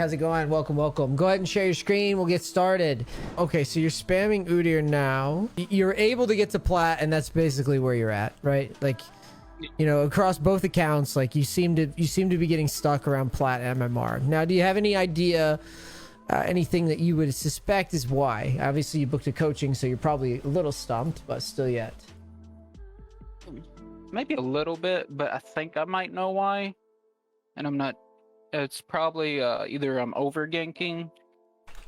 how's it going? Welcome, welcome. Go ahead and share your screen. We'll get started. Okay, so you're spamming Udyr now. You're able to get to plat, and that's basically where you're at, right? Like, you know, across both accounts, like you seem to be getting stuck around plat MMR. Now, do you have any idea, anything that you would suspect is why? Obviously, you booked a coaching, so you're probably a little stumped, but still yet. Maybe a little bit, but I think I might know why. And I'm not. It's probably either I'm over ganking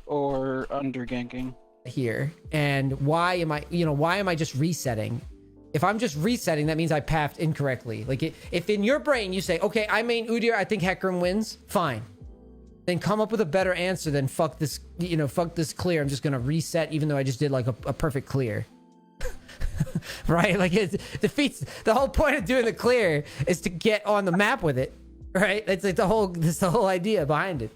or under ganking. Here, and why am I just resetting? If I'm just resetting, that means I pathed incorrectly. Like, if in your brain you say, okay, I main Udyr, I think Hecarim wins, fine. Then come up with a better answer than fuck this, fuck this clear. I'm just gonna reset, even though I just did like a perfect clear. Right? Like, it defeats the whole point of doing the clear is to get on the map with it. Right? It's like the whole idea behind it.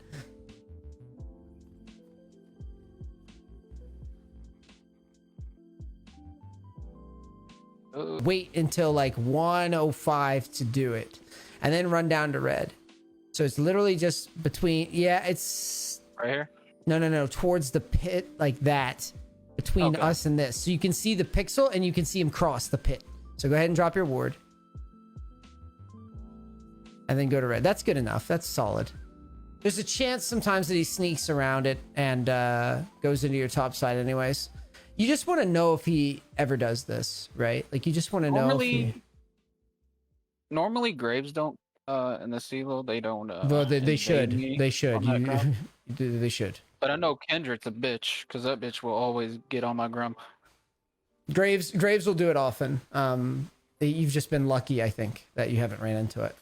Wait until like 105 to do it, and then run down to red. So it's literally just between, yeah, it's right here. No, towards the pit, like that, between us and this. So you can see the pixel and you can see him cross the pit. So go ahead and drop your ward, and then go to red. That's good enough. That's solid. There's a chance sometimes that he sneaks around it and goes into your top side anyways. You just want to know if he ever does this, right? Like, you just want to know if he... Normally Graves don't in the CELO, they don't well, they should. They should. They should. But I know Kendrick's a bitch, because that bitch will always get on my grump. Graves will do it often. You've just been lucky, I think, that you haven't ran into it.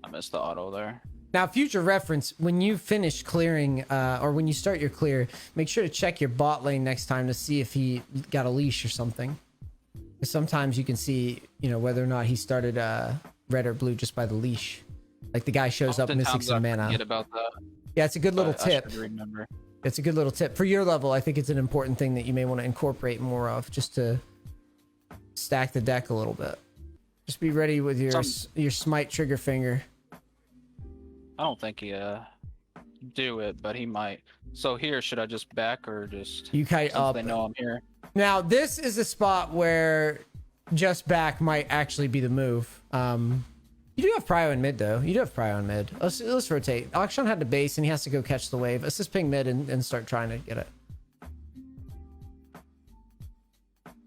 I missed the auto there. Now, future reference, when you finish clearing, or when you start your clear, make sure to check your bot lane next time to see if he got a leash or something. Because sometimes you can see, whether or not he started red or blue just by the leash. Like, the guy shows up missing some mana. About that. Yeah, it's a good little tip. I should remember. It's a good little tip. For your level, I think it's an important thing that you may want to incorporate more of, just to stack the deck a little bit. Just be ready with your smite trigger finger. I don't think he do it, but he might. So here, should I just back or just you kite up? They know I'm here. Now this is a spot where just back might actually be the move. You do have prio in mid though. You do have prio in mid. Let's rotate. Akshan had the base and he has to go catch the wave. Assist ping mid and start trying to get it.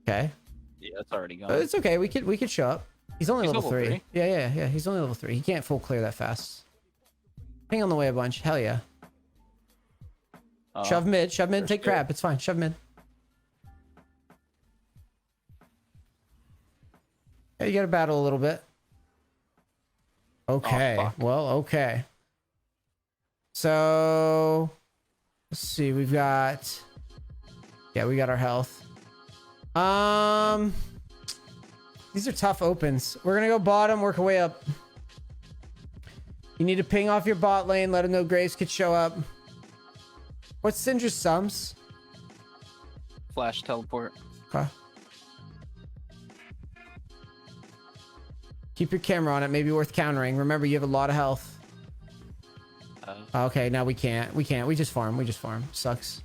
Okay. Yeah, it's already gone. It's okay. We could show up. He's only level 3. Yeah. He's only level 3. He can't full clear that fast. Hang on the way a bunch. Hell yeah. Shove mid, take crap. It's fine. Shove mid. Yeah, you gotta battle a little bit. Okay. Well, okay. So let's see. We got our health. These are tough opens. We're gonna go bottom, work our way up. You need to ping off your bot lane, let him know Graves could show up. What's Syndra's sums? Flash teleport. Okay. Keep your camera on it, maybe worth countering. Remember, you have a lot of health. Okay, now we can't. We just farm. Sucks.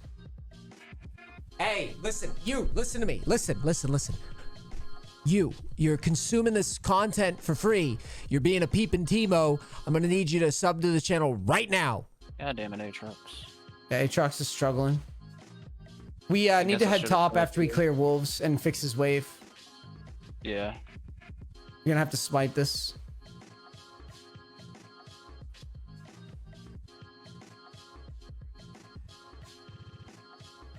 Hey, listen, listen to me. Listen. You're consuming this content for free. You're being a peeping Timo. I'm gonna need you to sub to the channel right now. God damn it, Aatrox. Yeah, Aatrox is struggling. We need to head top after we clear wolves and fix his wave. Yeah. You're gonna have to smite this.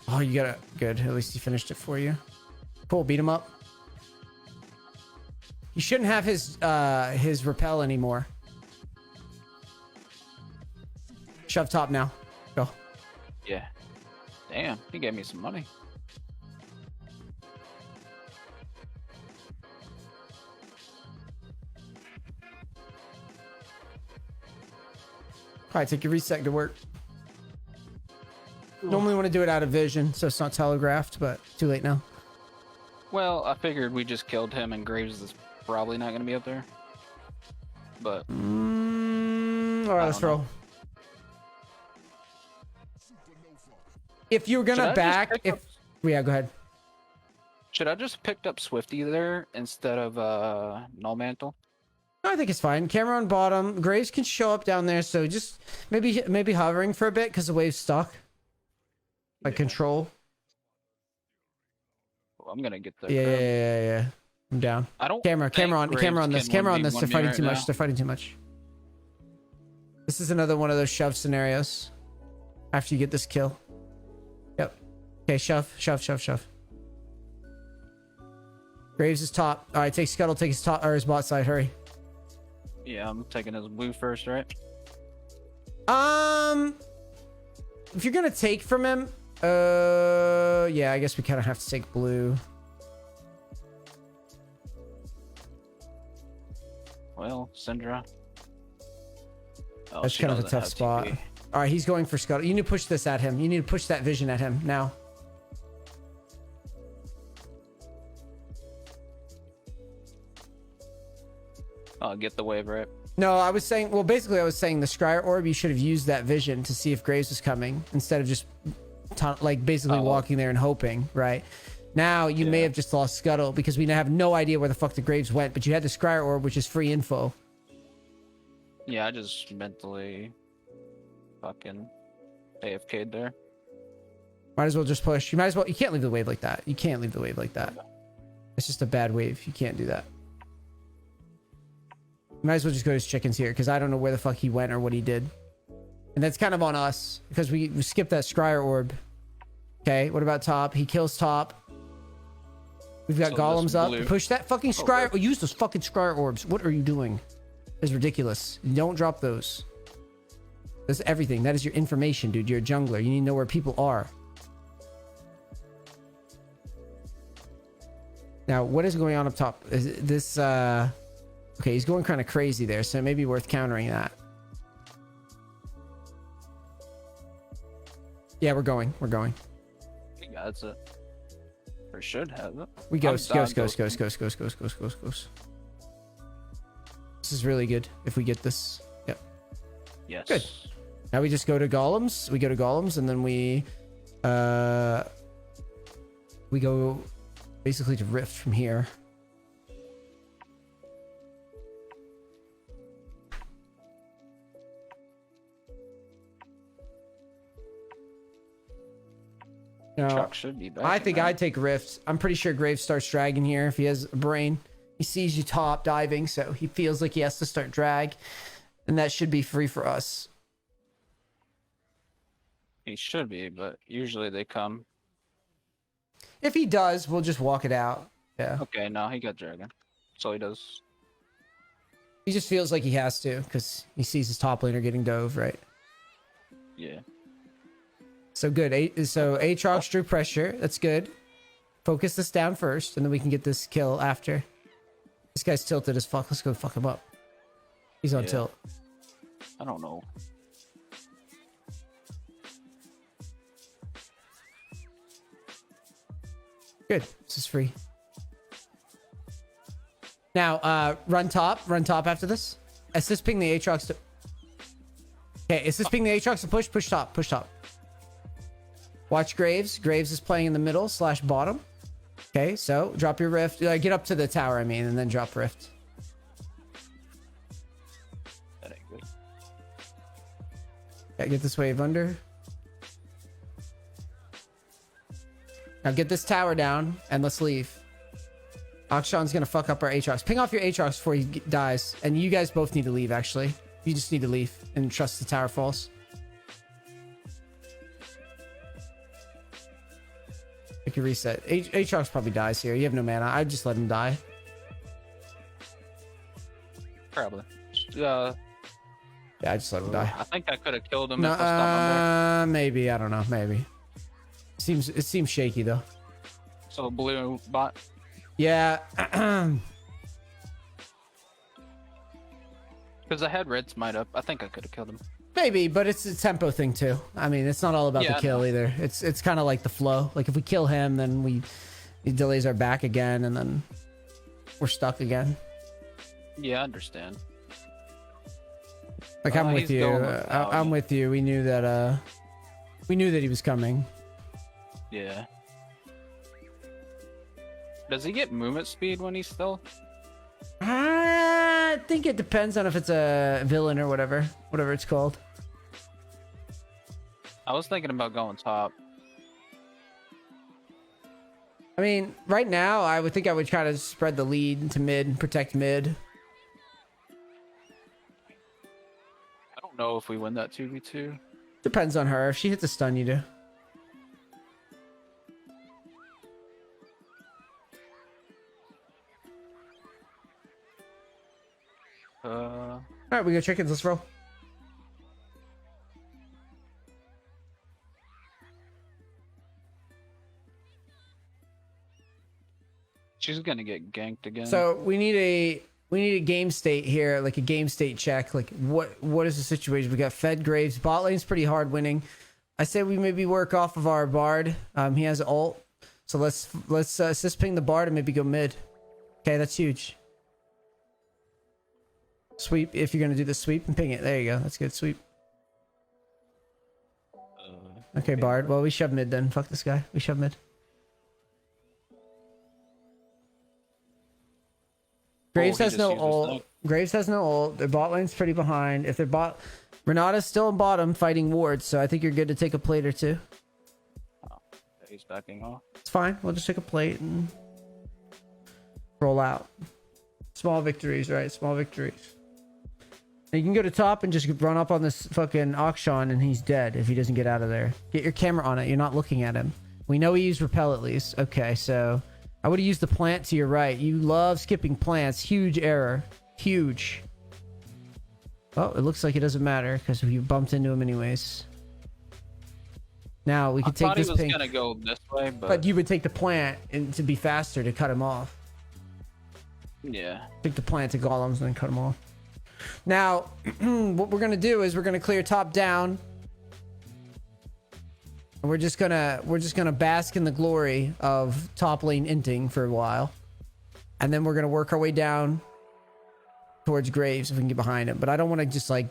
Oh, you got it. Good. At least he finished it for you. Cool. Beat him up. You shouldn't have his repel anymore. Shove top now. Go. Yeah. Damn, he gave me some money. Probably take your reset to work. Normally want to do it out of vision, so it's not telegraphed, but too late now. Well, I figured we just killed him and Graves is probably not going to be up there. But... Alright, let's roll. If you were Should I gonna just back, pick if up- yeah, go ahead. Should I just picked up Swifty there instead of Null Mantle? No, I think it's fine. Camera on bottom. Graves can show up down there, so just maybe hovering for a bit because the wave's stuck. Like control. Well, I'm gonna get the Yeah. I'm down. I don't Camera on this. Camera on this. They're fighting too much. They're fighting too much. This is another one of those shove scenarios. After you get this kill. Yep. Okay, shove. Graves is top. All right, take Scuttle. Take his top or his bot side. Hurry. Yeah, I'm taking his blue first, right? If you're gonna take from him, yeah, I guess we kind of have to take blue. Well, Syndra. Oh, That's she kind of a doesn't tough have spot. TP. All right, he's going for Scuttle. You need to push this at him. You need to push that vision at him now. Oh, get the wave right. No, I was saying, well, basically I was saying the Scryer Orb, you should have used that vision to see if Graves was coming instead of just like basically walking there and hoping, right? Now you may have just lost Scuttle because we have no idea where the fuck the Graves went, but you had the Scryer Orb, which is free info. Yeah, I just mentally fucking AFK'd there. Might as well just push. You can't leave the wave like that. You can't leave the wave like that. It's just a bad wave. You can't do that. You might as well just go to his chickens here because I don't know where the fuck he went or what he did. And that's kind of on us because we skipped that Scryer Orb. Okay, what about top? He kills top. We've got golems up. blue. Push that fucking Scryer. Use those fucking Scryer Orbs. What are you doing? It's ridiculous. Don't drop those. That's everything. That is your information, dude. You're a jungler. You need to know where people are. Now, what is going on up top? Is this, okay, he's going kind of crazy there, so it may be worth countering that. Yeah, we're going. He got it. Or should have it. We ghost. This is really good if we get this. Yep. Yes. Good. Now we just go to golems. We go to golems, and then we go basically to rift from here. No, Chuck should be back. I think I'd take rift. I'm pretty sure Graves starts dragging here if he has a brain. He sees you top diving, so he feels like he has to start drag, and that should be free for us. He should be, but usually they come. If he does, we'll just walk it out. Yeah. Okay, no, he got dragon. So he does. He just feels like he has to because he sees his top laner getting dove, right? Yeah. So good. So Aatrox drew pressure. That's good. Focus this down first, and then we can get this kill after. This guy's tilted as fuck. Let's go fuck him up. He's on tilt. I don't know. Good. This is free. Now, run top after this. Assist ping the Aatrox to... Okay, assist ping the Aatrox to push top. Watch Graves. Graves is playing in the middle / bottom. Okay, so drop your rift. Get up to the tower, I mean, and then drop rift. That ain't good. Yeah, get this wave under. Now get this tower down, and let's leave. Akshan's gonna fuck up our Aatrox. Ping off your Aatrox before he dies. And you guys both need to leave, actually. You just need to leave and trust the tower falls. We can reset. Aatrox probably dies here. You have no mana. I'd just let him die. Probably. Yeah, I just let him die. I think I could have killed him No, if I stopped my maybe. I don't know. Maybe. It seems shaky though. So blue bot. Yeah. Because I had red smite up. I think I could have killed him. Maybe, but it's a tempo thing too. I mean, it's not all about the kill either. It's kind of like the flow. Like if we kill him, then he delays our back again, and then we're stuck again. Yeah, I understand. Like I'm with you. I'm with you. We knew that We knew that he was coming. Yeah. Does he get movement speed when he's still? I think it depends on if it's a villain or whatever it's called. I was thinking about going top. I mean, right now, I would think I would try to spread the lead to mid, protect mid. I don't know if we win that 2v2. Depends on her. If she hits a stun, you do. All right, we go chickens. Let's roll. She's gonna get ganked again. So we need a game state here, like a game state check. Like what is the situation? We got Fed Graves. Bot lane's pretty hard winning. I say we maybe work off of our Bard. He has ult, so let's assist ping the Bard and maybe go mid. Okay, that's huge. Sweep if you're gonna do the sweep and ping it. There you go. That's good. Sweep. Okay, Bard. Well, we shove mid then. Fuck this guy. We shove mid. Graves has no ult. Graves has no ult. Their bot lane's pretty behind. If their bot... Renata's still in bottom fighting wards, so I think you're good to take a plate or two. Oh, he's backing off. It's fine. We'll just take a plate and roll out. Small victories, right? Small victories. And you can go to top and just run up on this fucking Akshan and he's dead if he doesn't get out of there. Get your camera on it. You're not looking at him. We know he used repel at least. Okay, so... I would have used the plant to your right. You love skipping plants. Huge error. Huge. Oh, it looks like it doesn't matter because you bumped into him anyways. Now we could take this ping. I thought he was gonna go this way, but you would take the plant and to be faster to cut him off. Yeah. Take the plant to golems and then cut him off. Now, what we're gonna do is we're gonna clear top down. And we're just gonna bask in the glory of top lane inting for a while. And then we're gonna work our way down towards Graves if we can get behind him. But I don't want to just like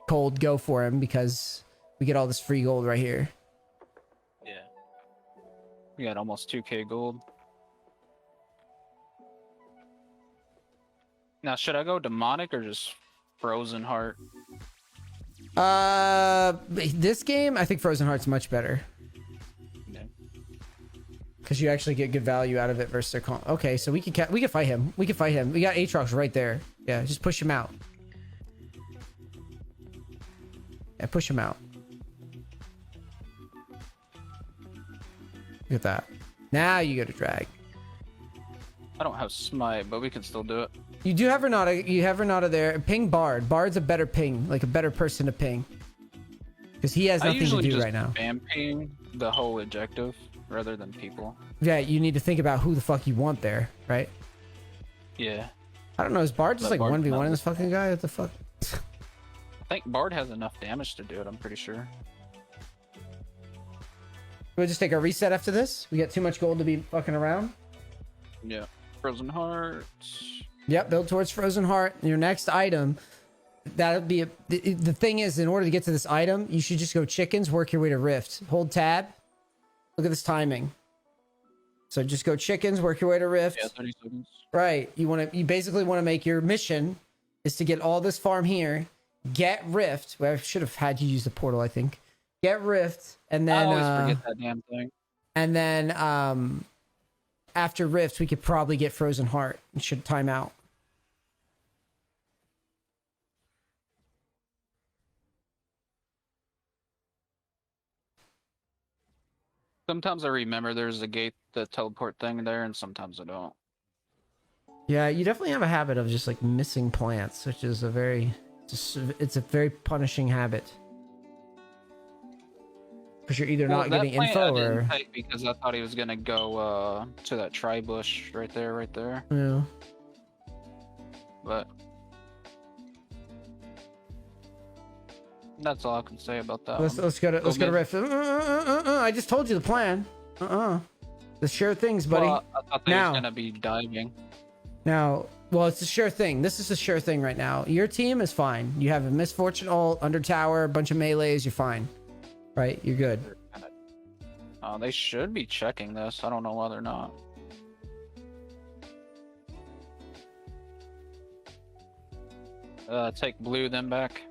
cold go for him because we get all this free gold right here. Yeah. We got almost 2k gold. Now, should I go demonic or just frozen heart? This game, I think Frozen Heart's much better. Because you actually get good value out of it versus their comp. Okay, so we can fight him. We can fight him. We got Aatrox right there. Yeah, just push him out. Yeah, push him out. Look at that. Now you go to drag. I don't have smite, but we can still do it. You do have Renata. You have Renata there. Ping Bard. Bard's a better ping, like a better person to ping. Because he has nothing to do right now. I usually just spam ping the whole objective rather than people. Yeah, you need to think about who the fuck you want there, right? Yeah. I don't know. Is Bard just like 1v1 this fucking guy? What the fuck? I think Bard has enough damage to do it, I'm pretty sure. We'll just take a reset after this. We got too much gold to be fucking around. Yeah. Frozen Hearts. Yep, build towards Frozen Heart. Your next item, that'll be the thing is, in order to get to this item, you should just go chickens, work your way to Rift. Hold tab. Look at this timing. So just go chickens, work your way to Rift. Yeah, 30 seconds. Right. You basically want to make your mission is to get all this farm here, get Rift. Well, I should have had you use the portal, I think. Get Rift, and then I always forget that damn thing. And then after Rift, we could probably get Frozen Heart. It should time out. Sometimes I remember there's a gate, the teleport thing there, and sometimes I don't. Yeah, you definitely have a habit of just like missing plants, which is it's a very punishing habit. Because you're either not getting info or... Because I thought he was gonna go to that tri-bush right there. Yeah. But that's all I can say about that. Let's go to Rift. I just told you the plan. The sure things, buddy. Well, I thought they was gonna be diving. Now, well, it's a sure thing. This is a sure thing right now. Your team is fine. You have a Misfortune ult, under tower, a bunch of melees. You're fine. right? You're good. They should be checking this. I don't know why they're not. Take blue then back.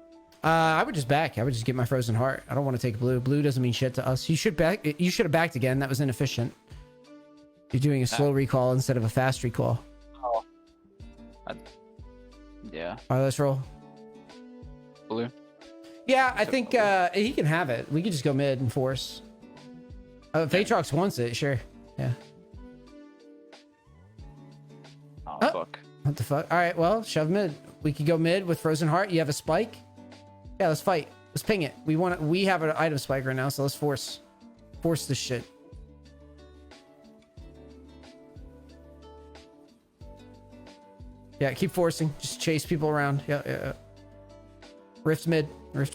I would just back. I would just get my frozen heart. I don't want to take blue. Blue doesn't mean shit to us. You should back. You should have backed again. That was inefficient. You're doing a slow recall instead of a fast recall. Oh. Yeah. All right, let's roll. Blue. Yeah, I think he can have it. We could just go mid and force. If Aatrox wants it, sure. Yeah. Oh, fuck. What the fuck? All right, well, shove mid. We could go mid with frozen heart. You have a spike. Yeah, let's fight. Let's ping it. We have an item spike right now, so let's force this shit. Yeah, keep forcing. Just chase people around. Yeah. Rift mid. You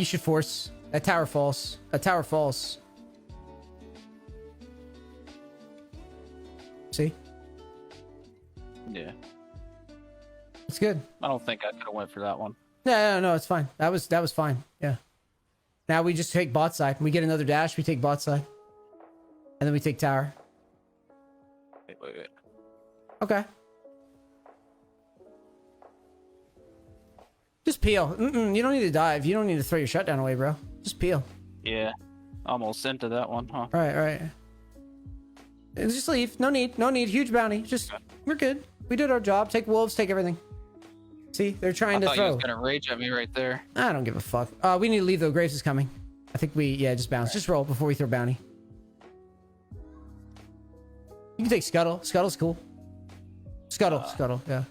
should force. That tower falls. See? Yeah. It's good. I don't think I could have went for that one. No, it's fine. That was fine. Yeah. Now we just take bot side. We get another dash, we take bot side. And then we take tower. Wait. Okay. Just peel. You don't need to dive. You don't need to throw your shutdown away, bro. Just peel. Yeah. Almost into that one, huh? Right. Just leave. No need. Huge bounty. Just, we're good. We did our job. Take wolves, take everything. See, they're trying to throw. I thought he was gonna rage at me right there. I don't give a fuck. We need to leave though. Graves is coming. I think just bounce. Just roll before we throw bounty. You can take Scuttle. Scuttle's cool. Scuttle, yeah.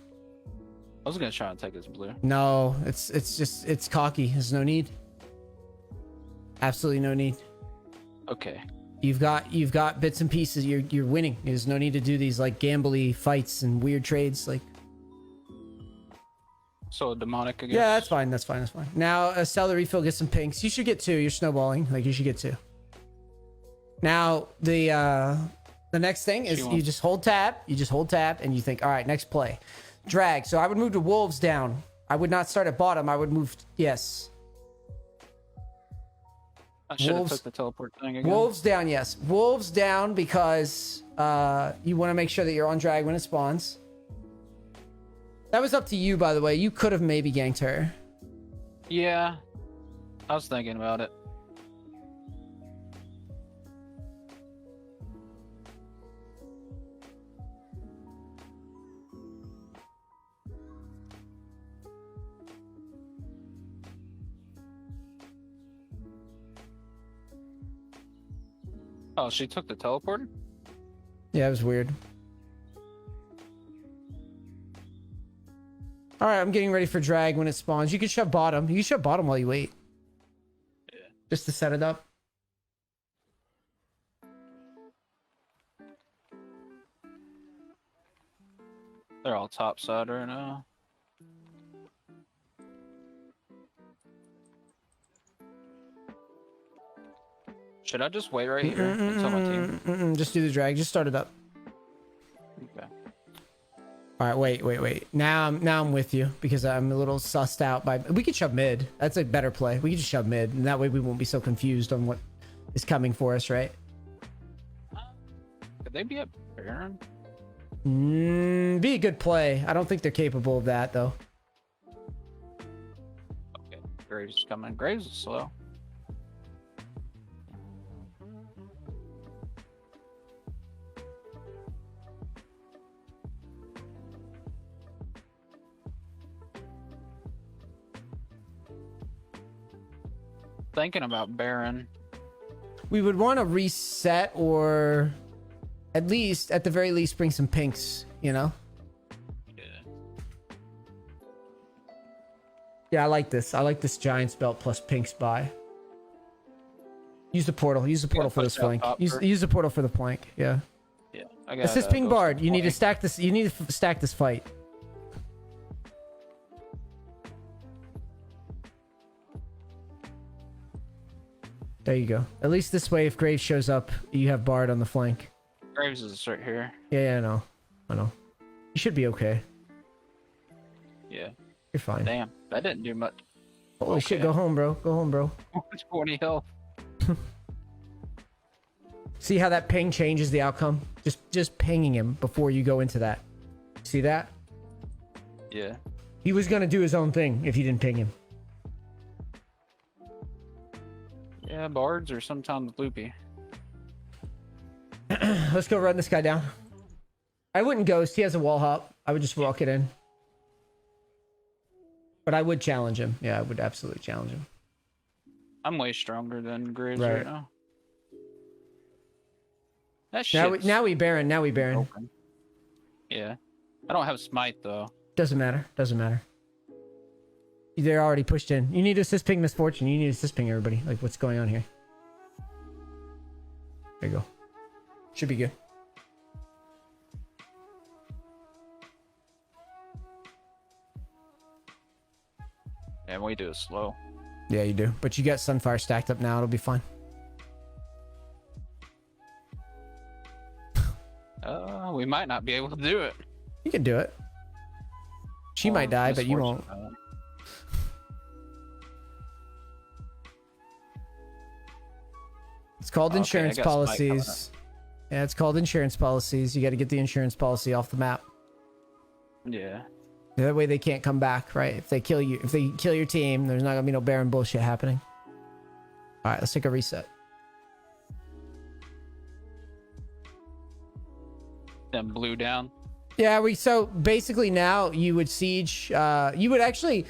I was gonna try and take his blue. No, it's cocky. There's no need. Absolutely no need. Okay. You've got bits and pieces. You're winning. There's no need to do these like gambly fights and weird trades. Like. So demonic again. Yeah, that's fine. Now sell the refill. Get some pinks. You should get 2. You're snowballing. Like you should get 2. Now the next thing is you just hold tab. And you think, all right, next play. Drag. So I would move the wolves down. I would not start at bottom. I would move. Yes. I should have took the teleport thing again. Wolves down, yes. Wolves down because you want to make sure that you're on drag when it spawns. That was up to you, by the way. You could have maybe ganked her. Yeah. I was thinking about it. Oh, she took the teleporter? Yeah, it was weird. All right, I'm getting ready for drag when it spawns. You can shove bottom. You can shove bottom while you wait. Yeah. Just to set it up. They're all topside right now. Should I just wait right here until my team? Just do the drag. Just start it up. Okay. All right, wait. Now I'm with you because I'm a little sussed out by. We could shove mid. That's a better play. We could just shove mid, and that way we won't be so confused on what is coming for us, right? Could they be a Baron? Be a good play. I don't think they're capable of that though. Okay, Graves is coming. Graves is slow. Thinking about Baron. We would want to reset or at the very least bring some pinks, you know? Yeah, I like this. I like this Giant's Belt plus pinks buy. Use the portal. Use the portal for this flank. Use the portal for the flank. Yeah. Yeah. I got Assist ping bard. You need to stack this. You need to stack this fight. There you go. At least this way, if Graves shows up, you have Bard on the flank. Graves is right here. Yeah, I know. You should be okay. Yeah. You're fine. Damn, that didn't do much. Holy shit, go home, bro. Go home, bro. 20 health. See how that ping changes the outcome? Just pinging him before you go into that. See that? Yeah. He was gonna do his own thing if you didn't ping him. Yeah, bards are sometimes loopy. Let's go run this guy down. I wouldn't ghost. He has a wall hop. I would just walk it in. But I would challenge him. Yeah, I would absolutely challenge him. I'm way stronger than Graves right now. That shit. Now we Baron. Now we Baron. Open. Yeah. I don't have smite though. Doesn't matter. Doesn't matter. They're already pushed in. You need to assist ping Misfortune. You need to assist ping everybody. Like, what's going on here? There you go. Should be good. And we do it slow. Yeah, you do. But you got Sunfire stacked up now. It'll be fine. We might not be able to do it. You can do it. She might die, but you won't. It's called insurance policies. Yeah, it's called insurance policies. You got to get the insurance policy off the map. Yeah. That way they can't come back, right? If they kill you, if they kill your team, there's not gonna be no Baron bullshit happening. All right, let's take a reset. Then blue down. Yeah, so basically now you would siege. You would actually.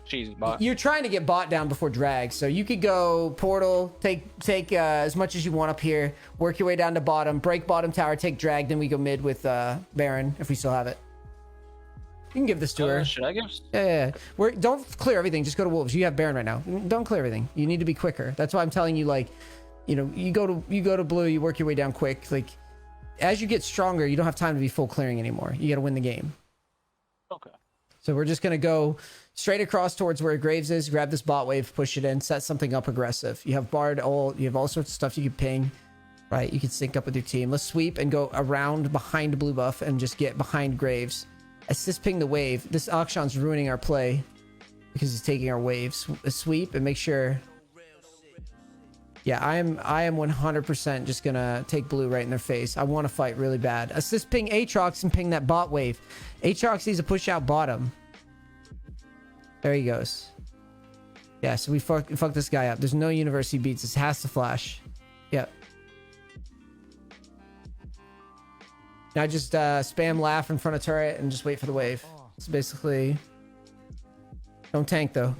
Jeez, bot. You're trying to get bot down before drag, so you could go portal, take as much as you want up here, work your way down to bottom, break bottom tower, take drag, then we go mid with Baron if we still have it. You can give this to her. Should I give? Yeah. Don't clear everything. Just go to wolves. You have Baron right now. Don't clear everything. You need to be quicker. That's why I'm telling you, like, you know, you go to blue. You work your way down quick. Like, as you get stronger, you don't have time to be full clearing anymore. You got to win the game. Okay. So we're just gonna go straight across towards where Graves is. Grab this bot wave, push it in, set something up aggressive. You have bard you have all sorts of stuff you can ping. Right, you can sync up with your team. Let's sweep and go around behind blue buff and just get behind Graves. Assist ping the wave. This Akshan's ruining our play because he's taking our waves. Sweep and make sure. Yeah, I am 100% just gonna take blue right in their face. I want to fight really bad. Assist ping Aatrox and ping that bot wave. Aatrox needs to push out bottom. There he goes. Yeah, so we fuck this guy up. There's no universe he beats. This has to flash. Yep. Now just spam laugh in front of turret and just wait for the wave. It's basically... Don't tank though.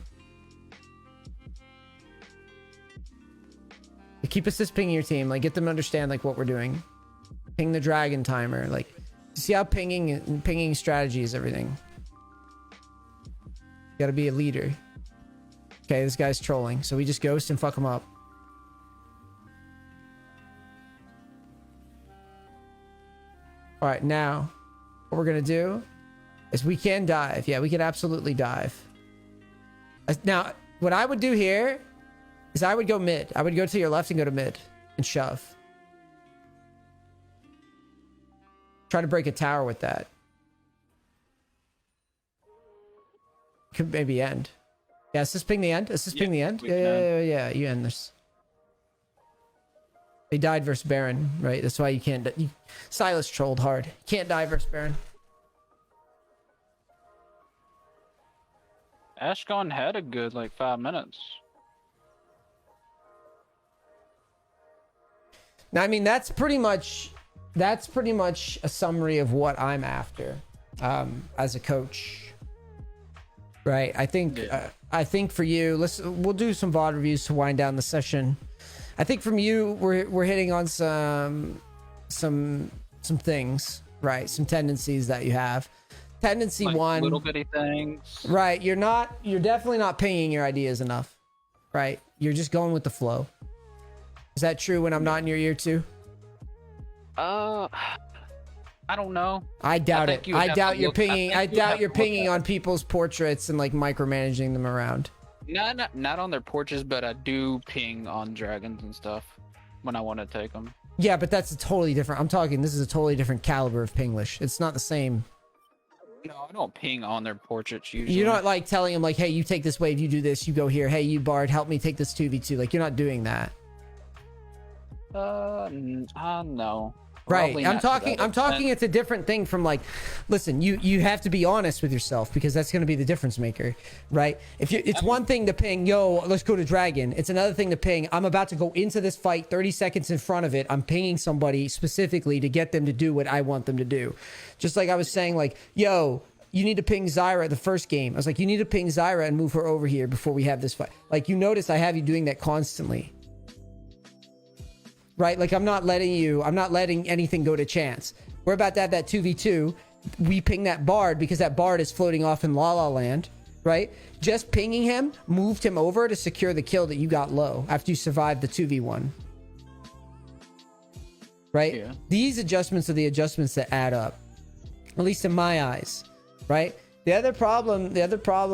You keep assist pinging your team. Like, get them to understand like what we're doing. Ping the dragon timer. Like, see how pinging strategy is everything. You gotta be a leader. Okay, this guy's trolling. So we just ghost and fuck him up. Alright, now, what we're gonna do is we can dive. Yeah, we can absolutely dive. Now, what I would do here is I would go mid. I would go to your left and go to mid and shove. Try to break a tower with that. Could maybe end. Yeah, assist ping the end. Assist ping the end. Yeah. You end this. They died versus Baron, right? That's why you can't. Silas trolled hard. Can't die versus Baron. Ashgon had a good like 5 minutes. Now, I mean, that's pretty much a summary of what I'm after as a coach, right? I think for you, we'll do some VOD reviews to wind down the session. I think from you, we're hitting on some things, right? Some tendencies that you have. Tendency like one, little bitty things, right? You're definitely not pinging your ideas enough, right? You're just going with the flow. Is that true when I'm not in your ear too? I don't know. I doubt it. I doubt you're pinging. I doubt you're pinging on people's portraits and like micromanaging them around. Not on their porches, but I do ping on dragons and stuff when I want to take them. Yeah, but that's a totally different. I'm talking. This is a totally different caliber of pinglish. It's not the same. No, I don't ping on their portraits usually. You're not like telling them like, hey, you take this wave, you do this, you go here. Hey, you Bard, help me take this 2v2. Like, you're not doing that. No. Right. Probably I'm not to talking. that I'm talking. extent. It's a different thing from like, listen. You have to be honest with yourself because that's going to be the difference maker, right? If you, it's one thing to ping, yo, let's go to Dragon. It's another thing to ping. I'm about to go into this fight. 30 seconds in front of it, I'm pinging somebody specifically to get them to do what I want them to do. Just like I was saying, like, yo, you need to ping Zyra the first game. I was like, you need to ping Zyra and move her over here before we have this fight. Like, you notice I have you doing that constantly. Right? Like, I'm not letting anything go to chance. We're about to have that 2v2. We ping that Bard because that Bard is floating off in La La Land, right? Just pinging him moved him over to secure the kill that you got low after you survived the 2v1. Right? Yeah. These adjustments are the adjustments that add up. At least in my eyes, right? The other problem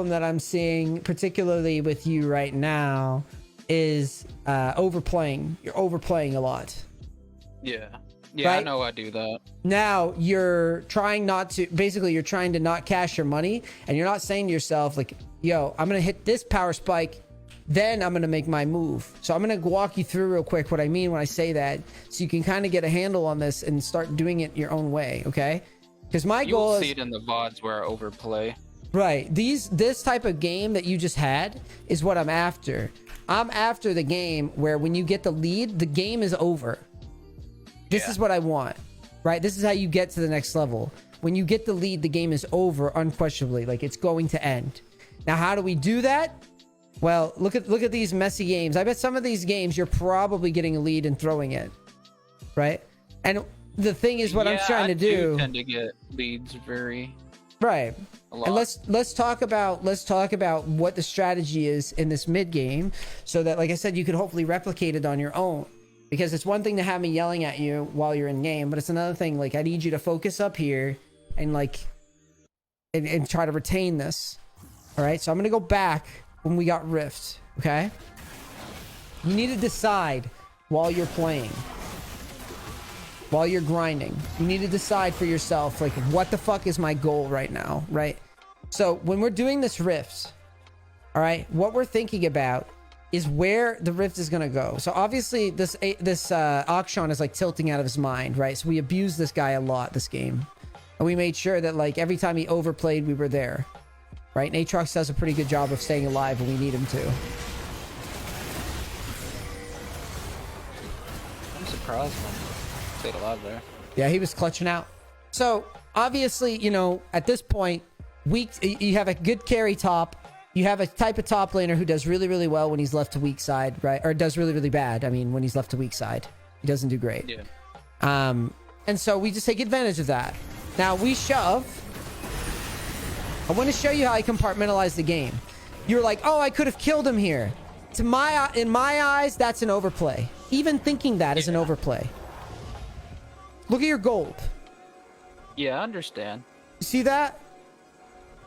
that I'm seeing, particularly with you right now, is overplaying. You're overplaying a lot. Yeah. Yeah, Right? I know I do that. Now you're trying not to, basically you're trying to not cash your money, and you're not saying to yourself like, yo, I'm gonna hit this power spike, then I'm gonna make my move. So I'm gonna walk you through real quick what I mean when I say that, so you can kind of get a handle on this and start doing it your own way, okay? Because my goal You'll is see it in the VODs where I overplay. right. This type of game that you just had is what I'm after. I'm after the game where when you get the lead, the game is over. This is what I want, right? This is how you get to the next level. When you get the lead, the game is over unquestionably. Like, it's going to end. Now, how do we do that? Well, look at these messy games. I bet some of these games you're probably getting a lead and throwing it, right? And the thing is, what I'm trying to do. I tend to get leads very Right. a lot. And let's talk about what the strategy is in this mid game, so that, like I said, you could hopefully replicate it on your own. Because it's one thing to have me yelling at you while you're in game, but it's another thing, like, I need you to focus up here and like and try to retain this. All right, so I'm gonna go back when we got Rift. Okay, you need to decide while you're playing, while you're grinding, you need to decide for yourself, like, what the fuck is my goal right now, right? So when we're doing this Rift, all right, what we're thinking about is where the Rift is gonna go. So obviously this Akshan is like tilting out of his mind, right? So we abused this guy a lot this game, and we made sure that like every time he overplayed, we were there, right? And Aatrox does a pretty good job of staying alive when we need him to. I'm surprised when he stayed alive there. Yeah, he was clutching out. So obviously, you know, at this point, you have a good carry top. You have a type of top laner who does really, really well when he's left to weak side, right? Or does really, really bad. I mean, when he's left to weak side, he doesn't do great. Yeah. And so we just take advantage of that. Now we shove. I want to show you how I compartmentalize the game. You're like, oh, I could have killed him here. In my eyes, that's an overplay. Even thinking that is an overplay. Look at your gold. Yeah, I understand. You see that?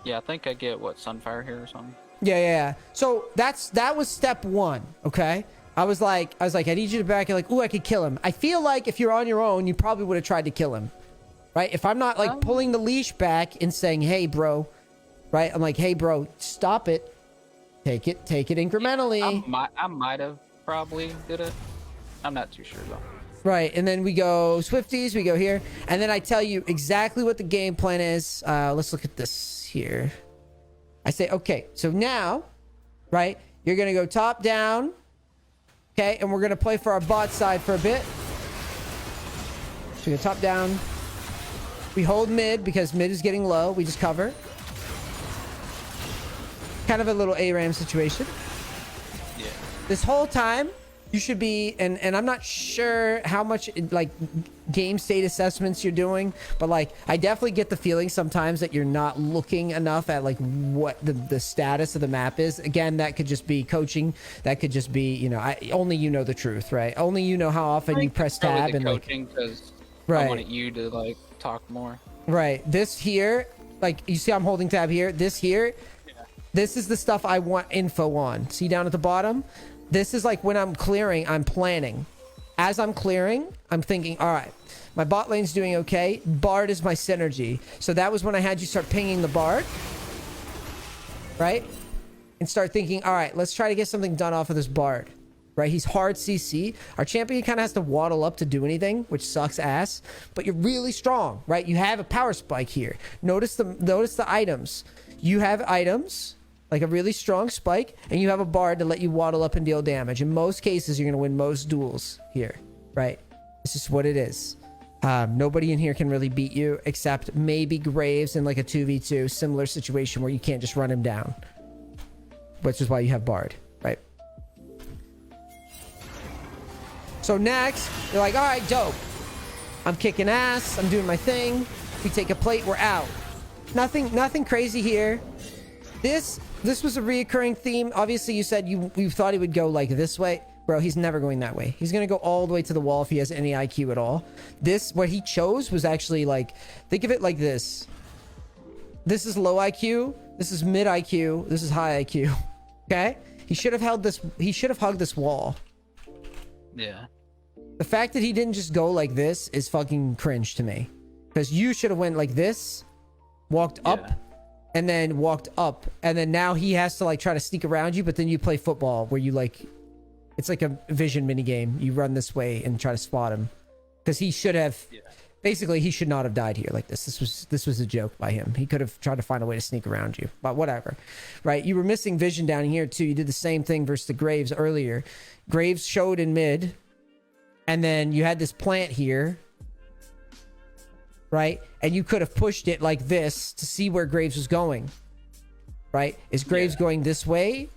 Yeah, I think I get what Sunfire here or something. Yeah. So that was step one. Okay. I was like, I need you to back. You're like, ooh, I could kill him. I feel like if you're on your own, you probably would have tried to kill him, right? If I'm not like pulling the leash back and saying, hey, bro, right? I'm like, hey, bro, stop it. Take it incrementally. I might have probably did it. I'm not too sure though. Right, and then we go Swifties, we go here, and then I tell you exactly what the game plan is. Let's look at this here. I say, okay, so now, right, you're gonna go top down, okay, and we're gonna play for our bot side for a bit. So we go top down. We hold mid because mid is getting low. We just cover. Kind of a little ARAM situation. Yeah. This whole time, you should be, and I'm not sure how much like game state assessments you're doing, but like I definitely get the feeling sometimes that you're not looking enough at like what the status of the map is. Again, that could just be coaching. That could just be, you know, only you know the truth, right? Only you know how often you press tab and coaching, because right. I wanted you to like talk more. Right. This here, like you see, I'm holding tab here. This here, this is the stuff I want info on. See down at the bottom. This is like when I'm clearing, I'm planning. As I'm clearing, I'm thinking, all right, My bot lane's doing okay. Bard is my synergy. So that was when I had you start pinging the Bard. Right? And start thinking, all right, let's try to get something done off of this Bard. Right? He's hard CC. Our champion kind of has to waddle up to do anything, which sucks ass. But you're really strong, right? You have a power spike here. Notice the items. You have items, like a really strong spike, and you have a Bard to let you waddle up and deal damage. In most cases, you're going to win most duels here, right? It's just what it is. Nobody in here can really beat you, except maybe Graves in like a 2v2, similar situation where you can't just run him down. Which is why you have Bard, right? So next, you're like, all right, dope. I'm kicking ass. I'm doing my thing. We take a plate. We're out. Nothing crazy here. This was a reoccurring theme. Obviously, you said you thought he would go like this way. Bro, he's never going that way. He's going to go all the way to the wall if he has any IQ at all. What he chose was actually like, think of it like this. This is low IQ. This is mid IQ. This is high IQ. Okay? He should have held this. He should have hugged this wall. Yeah. The fact that he didn't just go like this is fucking cringe to me. Because you should have went like this, walked up, and then walked up. And then now he has to like try to sneak around you, but then you play football where you like... It's like a vision minigame. You run this way and try to spot him. Because he should have... Yeah. Basically, he should not have died here like this. This was a joke by him. He could have tried to find a way to sneak around you. But whatever. Right? You were missing vision down here too. You did the same thing versus the Graves earlier. Graves showed in mid. And then you had this plant here. Right? And you could have pushed it like this to see where Graves was going. Right? Is Graves going this way?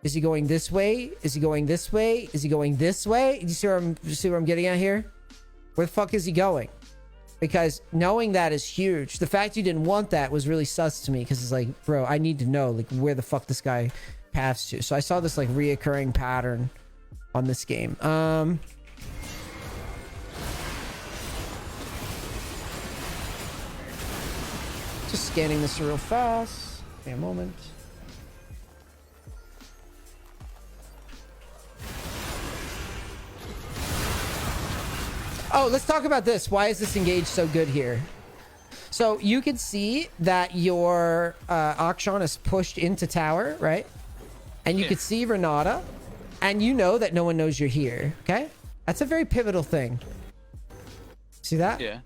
Is he going this way? Is he going this way? Is he going this way? Do you see where I'm getting at here? Where the fuck is he going? Because knowing that is huge. The fact you didn't want that was really sus to me, because it's like, bro, I need to know like where the fuck this guy paths to. So I saw this like reoccurring pattern on this game. Just scanning this real fast. Give me a moment. Oh, let's talk about this. Why is this engage so good here? So you can see that your Akshan is pushed into tower, right? And you can see Renata, and you know that no one knows you're here, okay? That's a very pivotal thing. See that? Yeah.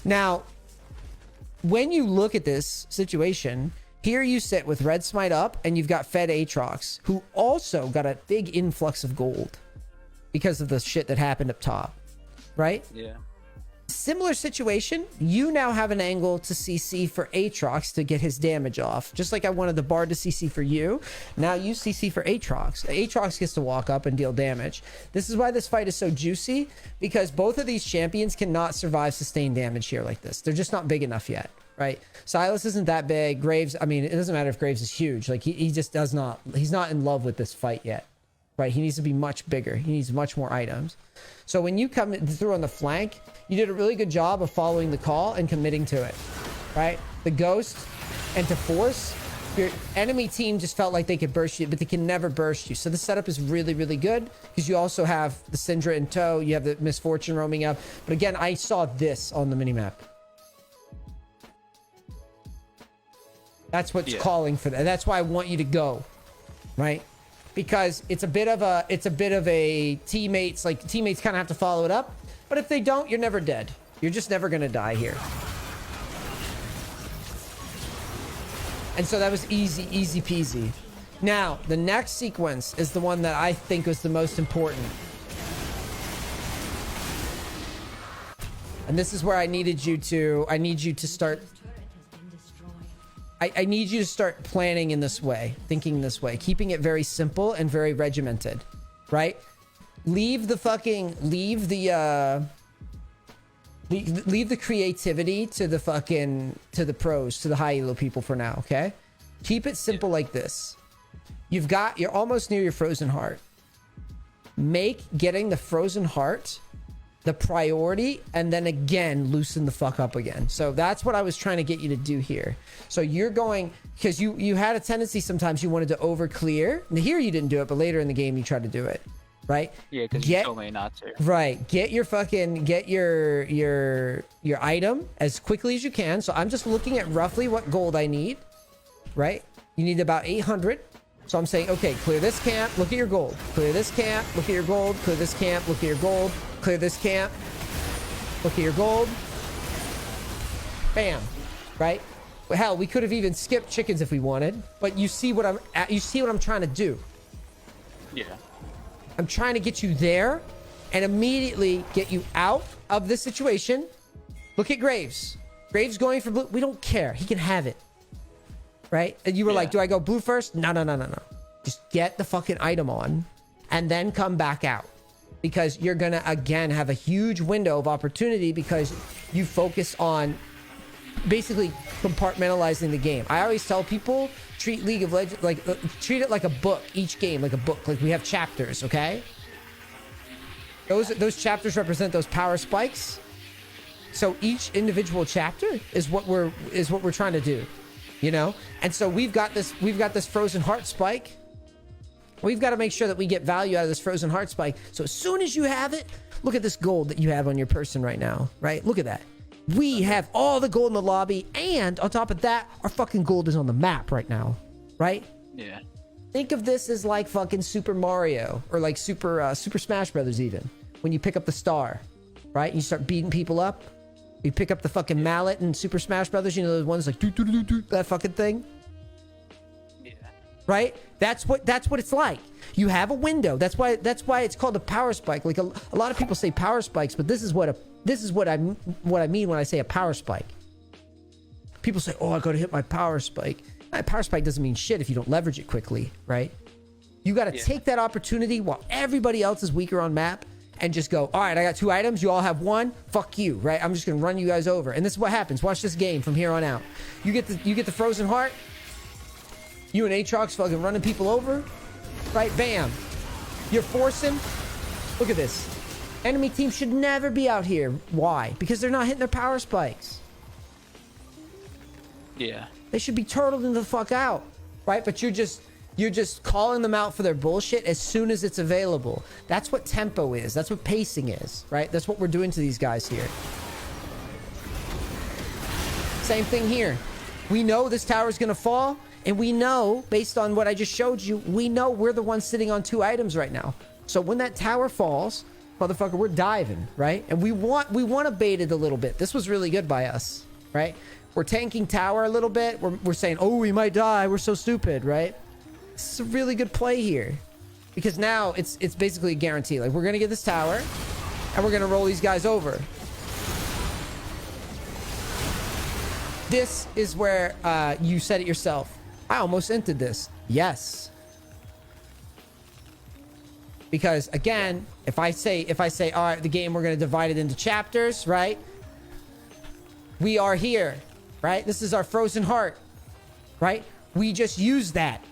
Now, when you look at this situation, here you sit with red smite up, and you've got Fed Aatrox, who also got a big influx of gold because of the shit that happened up top, right? Yeah. Similar situation, you now have an angle to CC for Aatrox to get his damage off. Just like I wanted the Bard to CC for you, now you CC for Aatrox. Aatrox gets to walk up and deal damage. This is why this fight is so juicy, because both of these champions cannot survive sustained damage here like this. They're just not big enough yet, right? Silas isn't that big. Graves, I mean, it doesn't matter if Graves is huge. Like, he just does not, he's not in love with this fight yet. Right, he needs to be much bigger. He needs much more items. So when you come through on the flank, you did a really good job of following the call and committing to it. Right, the ghost and to force. Your enemy team just felt like they could burst you, but they can never burst you. So the setup is really, really good, because you also have the Syndra in tow. You have the Misfortune roaming up. But again, I saw this on the minimap. That's what's calling for that. That's why I want you to go. Right. Because it's a bit of a teammates, like teammates kind of have to follow it up. But if they don't, you're never dead. You're just never going to die here. And so that was easy peasy. Now, the next sequence is the one that I think was the most important. And this is where I need you to start planning in this way, thinking this way, keeping it very simple and very regimented, right? Leave the creativity to the pros, to the high elo people for now, okay? Keep it simple like this. You're almost near your frozen heart. Make getting the frozen heart the priority, and then again loosen the fuck up again. So that's what I was trying to get you to do here. So you're going, because you had a tendency sometimes you wanted to over clear. Here you didn't do it, but later in the game you tried to do it, right? Yeah, because you told me not to. Right. Get your item as quickly as you can. So I'm just looking at roughly what gold I need, right? You need about 800. So I'm saying, okay, clear this camp, look at your gold. Clear this camp, look at your gold. Clear this camp, look at your gold. Clear this camp, look at your gold. Bam. Right? Hell, we could have even skipped chickens if we wanted, but you see what I'm trying to do. Yeah. I'm trying to get you there and immediately get you out of this situation. Look at Graves. Graves going for blue. We don't care. He can have it. Right? And you were like, do I go blue first? No. Just get the fucking item on and then come back out. Because you're going to, again, have a huge window of opportunity because you focus on basically compartmentalizing the game. I always tell people, treat League of Legends, treat it like a book. Each game like a book. Like we have chapters, okay? Those chapters represent those power spikes. So each individual chapter is what we're trying to do. You know, and so we've got this frozen heart spike. We've got to make sure that we get value out of this frozen heart spike. So as soon as you have it, look at this gold that you have on your person right now, right? Look at that. We have all the gold in the lobby, and on top of that, our fucking gold is on the map right now, right? Yeah. Think of this as like fucking Super Mario or like Super Smash Brothers even. When you pick up the star, right? And you start beating people up. You pick up the fucking mallet in Super Smash Brothers, you know, those ones like that fucking thing. Yeah. Right? That's what it's like. You have a window. That's why it's called a power spike. Like a lot of people say power spikes, but this is what I mean when I say a power spike. People say, "Oh, I got to hit my power spike." My power spike doesn't mean shit if you don't leverage it quickly, right? You got to take that opportunity while everybody else is weaker on map. And just go, all right, I got 2 items. You all have 1. Fuck you, right? I'm just going to run you guys over. And this is what happens. Watch this game from here on out. You get the frozen heart. You and Aatrox fucking running people over. Right? Bam. You're forcing. Look at this. Enemy team should never be out here. Why? Because they're not hitting their power spikes. Yeah. They should be turtled the fuck out. Right? But you're just calling them out for their bullshit as soon as it's available. That's what tempo is. That's what pacing is, right? That's what we're doing to these guys here. Same thing here. We know this tower is going to fall, and we know, based on what I just showed you, we know we're the ones sitting on 2 items right now. So when that tower falls, motherfucker, we're diving, right? And we want to bait it a little bit. This was really good by us, right? We're tanking tower a little bit. We're saying, oh, we might die. We're so stupid, right? This is a really good play here because now it's basically a guarantee. Like, we're going to get this tower and we're going to roll these guys over. This is where you said it yourself. I almost entered this. Yes. Because again, if I say, all right, the game, we're going to divide it into chapters, right? We are here, right? This is our frozen heart, right? We just used that.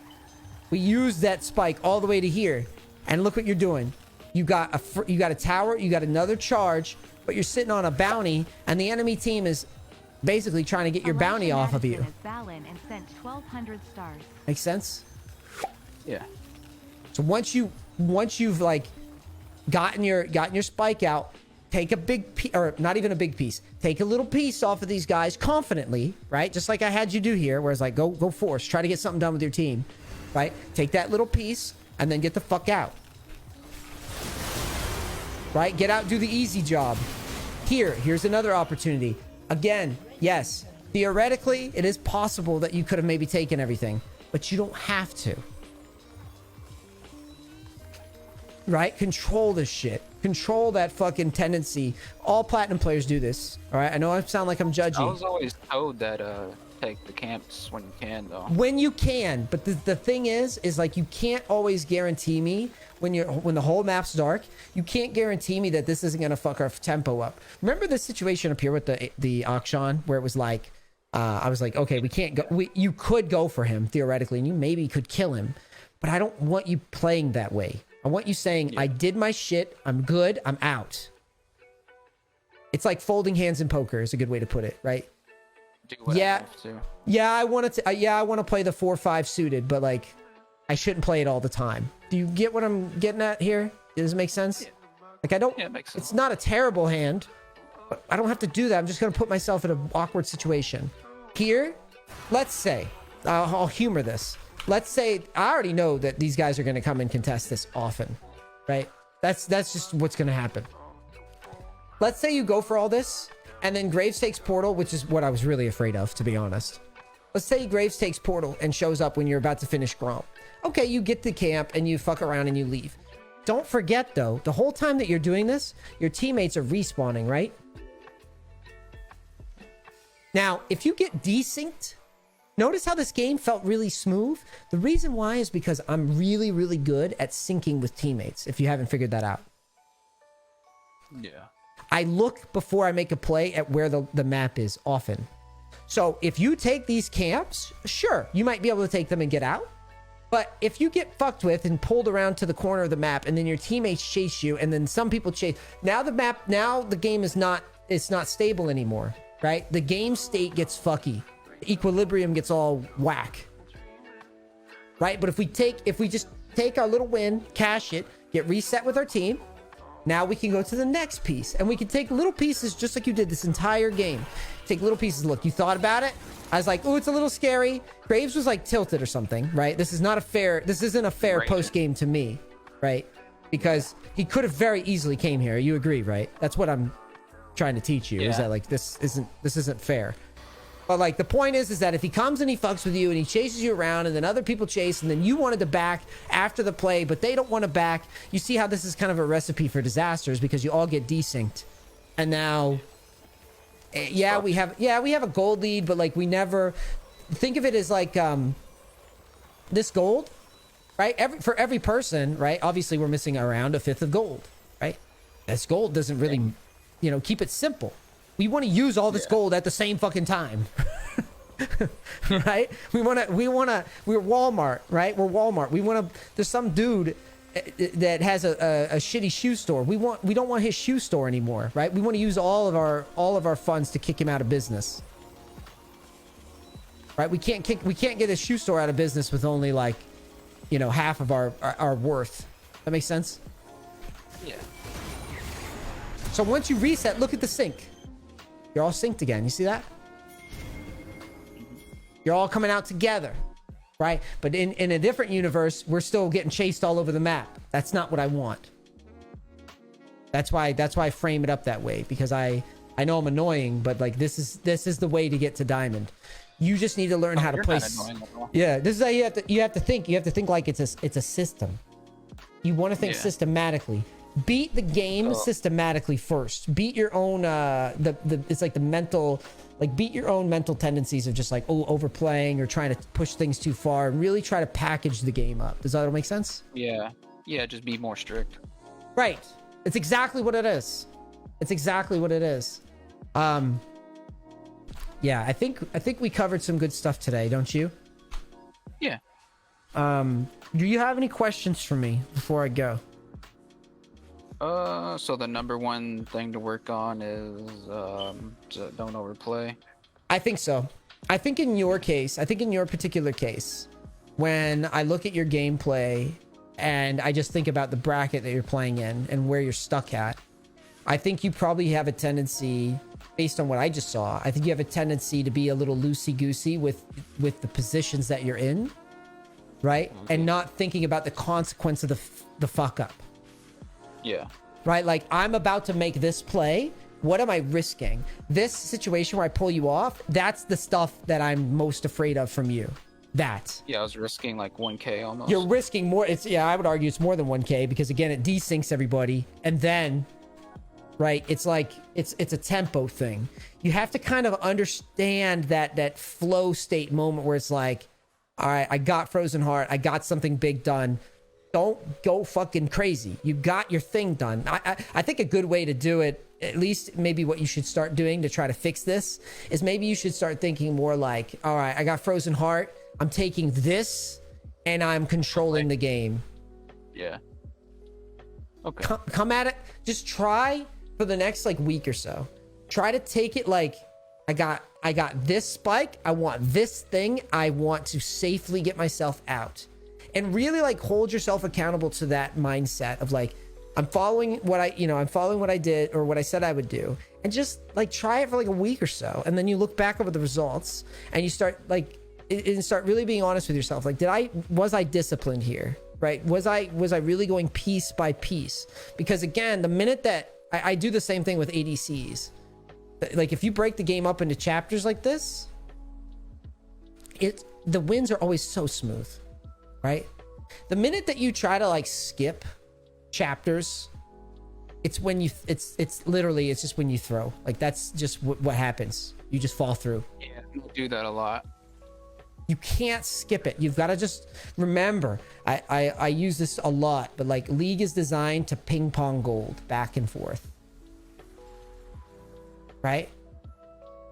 We used that spike all the way to here. And look what you're doing. You got a tower, you got another charge, but you're sitting on a bounty, and the enemy team is basically trying to get your bounty off of you. And sent 1,200 stars. Make sense? Yeah. So once you've like gotten your spike out, take a big piece, or not even a big piece. Take a little piece off of these guys confidently, right? Just like I had you do here, where it's like, go force, try to get something done with your team. Right? Take that little piece and then get the fuck out. Right? Get out, do the easy job. Here's another opportunity. Again, yes, theoretically, it is possible that you could have maybe taken everything, but you don't have to. Right? Control this shit. Control that fucking tendency. All platinum players do this. All right? I know I sound like I'm judgy. I was always told that take the camps when you can, though. When you can, but the thing is like you can't always guarantee me when the whole map's dark. You can't guarantee me that this isn't gonna fuck our tempo up. Remember the situation up here with the auction where it was like, I was like, okay, we can't go. You could go for him theoretically, and you maybe could kill him, but I don't want you playing that way. I want you saying, I did my shit. I'm good. I'm out. It's like folding hands in poker is a good way to put it, right? Yeah, I want to play the 4-5 suited, but like, I shouldn't play it all the time. Do you get what I'm getting at here? Does it make sense? Like I don't. Yeah, it makes sense. It's not a terrible hand, but I don't have to do that. I'm just gonna put myself in an awkward situation. Here, let's say I'll humor this. Let's say I already know that these guys are gonna come and contest this often, right? That's just what's gonna happen. Let's say you go for all this, and then Graves takes Portal, which is what I was really afraid of, to be honest. Let's say Graves takes Portal and shows up when you're about to finish Gromp. Okay, you get to camp and you fuck around and you leave. Don't forget, though, the whole time that you're doing this, your teammates are respawning, right? Now, if you get desynced, notice how this game felt really smooth? The reason why is because I'm really, really good at syncing with teammates, if you haven't figured that out. Yeah. I look before I make a play at where the map is often. So if you take these camps, sure, you might be able to take them and get out. But if you get fucked with and pulled around to the corner of the map and then your teammates chase you and then some people chase, now the game is not, it's not stable anymore, right? The game state gets fucky. The equilibrium gets all whack, right? But if we just take our little win, cash it, get reset with our team, now we can go to the next piece and we can take little pieces just like you did this entire game. Take little pieces. Look, you thought about it. I was like, oh, it's a little scary. Graves was like tilted or something, right? This isn't a fair post game to me, right? Because he could have very easily came here. You agree, right? That's what I'm trying to teach you, is that like this isn't fair. But like the point is that if he comes and he fucks with you and he chases you around and then other people chase and then you wanted to back after the play, but they don't want to back, you see how this is kind of a recipe for disasters because you all get desynced. And now, we have a gold lead, but like we never think of it as like this gold, right? For every person, right? Obviously we're missing around a fifth of gold, right? This gold doesn't really, keep it simple. We want to use all this gold at the same fucking time. Right? We're Walmart, right? We're Walmart. There's some dude that has a shitty shoe store. We don't want his shoe store anymore, right? We want to use all of our funds to kick him out of business. Right? We can't get a shoe store out of business with only like, half of our worth. That makes sense? Yeah. So once you reset, look at the sync. You're all synced again. You see that? You're all coming out together, right? But in a different universe, we're still getting chased all over the map. That's not what I want. That's why I frame it up that way, because I know I'm annoying, but like this is the way to get to diamond. You just need to learn how to play. Yeah, this is how you have to think. You have to think like it's a system. You want to think systematically. Beat the game systematically first. Beat your own it's like the mental, like beat your own mental tendencies of just like overplaying or trying to push things too far, and really try to package the game up. Does that make sense? Yeah, just be more strict. Right. It's exactly what it is. Yeah, I think we covered some good stuff today, don't you? Yeah. Do you have any questions for me before I go? So the number one thing to work on is don't overplay. I think so. I think in your particular case, when I look at your gameplay and I just think about the bracket that you're playing in and where you're stuck at, I think you probably have a tendency, based on what I just saw, I think you have a tendency to be a little loosey-goosey with the positions that you're in, right? Okay. And not thinking about the consequence of the fuck up. Yeah. Right? Like, I'm about to make this play. What am I risking? This situation where I pull you off, that's the stuff that I'm most afraid of from you. That. Yeah, I was risking like 1K almost. You're risking more. I would argue it's more than 1K because, again, it desyncs everybody. And then, right, it's like, it's a tempo thing. You have to kind of understand that flow state moment where it's like, all right, I got Frozen Heart. I got something big done. Don't go fucking crazy. You got your thing done. I think a good way to do it, at least maybe what you should start doing to try to fix this, is maybe you should start thinking more like, all right, I got Frozen Heart. I'm taking this and I'm controlling the game. Yeah. Okay. Come at it. Just try for the next like week or so. Try to take it like, I got this spike. I want this thing. I want to safely get myself out. And really like hold yourself accountable to that mindset of like, I'm following what I did or what I said I would do, and just like try it for like a week or so, and then you look back over the results and you start like and start really being honest with yourself. Like, was I disciplined here? Right? Was I really going piece by piece? Because again, the minute that I do the same thing with ADCs, like if you break the game up into chapters like this, the wins are always so smooth, right? The minute that you try to like skip chapters, it's when you it's literally it's just when you throw. Like that's just what happens. You just fall through. Yeah, I do that a lot. You can't skip it. You've got to just remember, I use this a lot, but like League is designed to ping pong gold back and forth, right?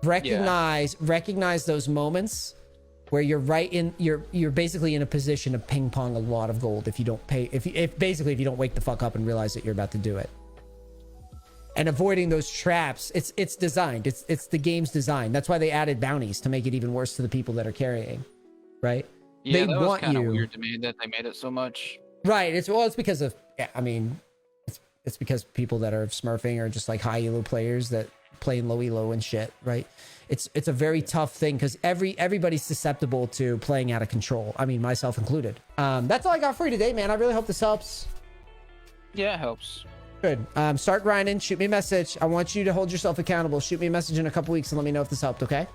Recognize those moments where you're you're basically in a position to ping pong a lot of gold if you don't if you don't wake the fuck up and realize that you're about to do it. And avoiding those traps, it's designed. It's the game's design. That's why they added bounties, to make it even worse to the people that are carrying, right? Yeah, they that was want kind of you weird to me that they made it so much. Right. It's because of, yeah, I mean, it's because people that are smurfing are just like high elo players that play in low elo and shit, right? It's a very tough thing because everybody's susceptible to playing out of control. I mean, myself included. That's all I got for you today, man. I really hope this helps. Yeah, it helps. Good. Start grinding. Shoot me a message. I want you to hold yourself accountable. Shoot me a message in a couple weeks and let me know if this helped, okay?